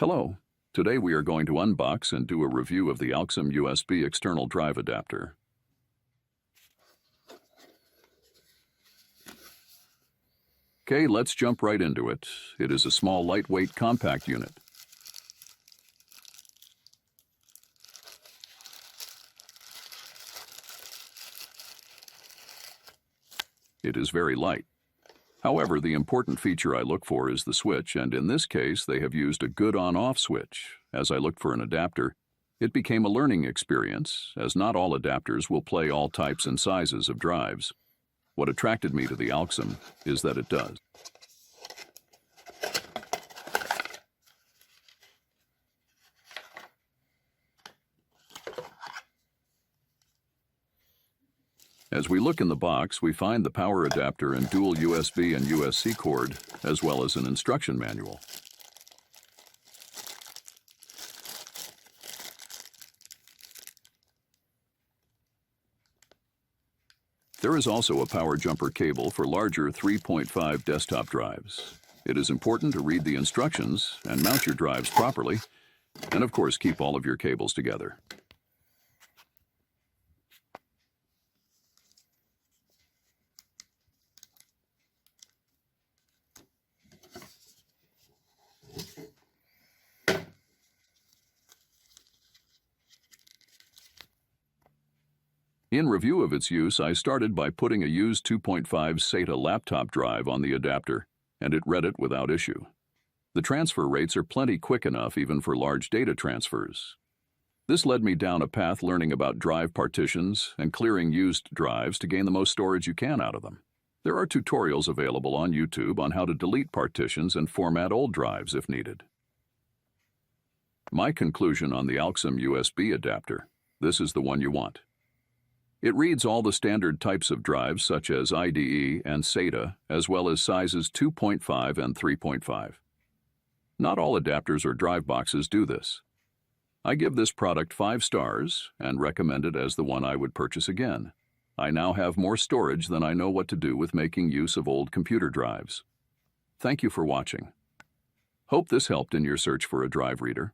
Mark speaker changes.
Speaker 1: Hello. Today we are going to unbox and do a review of the Alxum USB external drive adapter. Okay, let's jump right into it. It is a small, lightweight, compact unit. It is very light. However, the important feature I look for is the switch, and in this case they have used a good on-off switch. As I looked for an adapter, it became a learning experience, as not all adapters will play all types and sizes of drives. What attracted me to the Alxum is that it does. As we look in the box, we find the power adapter and dual USB and USB-C cord, as well as an instruction manual. There is also a power jumper cable for larger 3.5 desktop drives. It is important to read the instructions and mount your drives properly, and of course keep all of your cables together. In review of its use, I started by putting a used 2.5 SATA laptop drive on the adapter, and it read it without issue. The transfer rates are plenty quick enough even for large data transfers. This led me down a path learning about drive partitions and clearing used drives to gain the most storage you can out of them. There are tutorials available on YouTube on how to delete partitions and format old drives if needed. My conclusion on the Alxum USB adapter: this is the one you want. It reads all the standard types of drives such as IDE and SATA, as well as sizes 2.5 and 3.5. Not all adapters or drive boxes do this. I give this product 5 stars and recommend it as the one I would purchase again. I now have more storage than I know what to do with making use of old computer drives. Thank you for watching. Hope this helped in your search for a drive reader.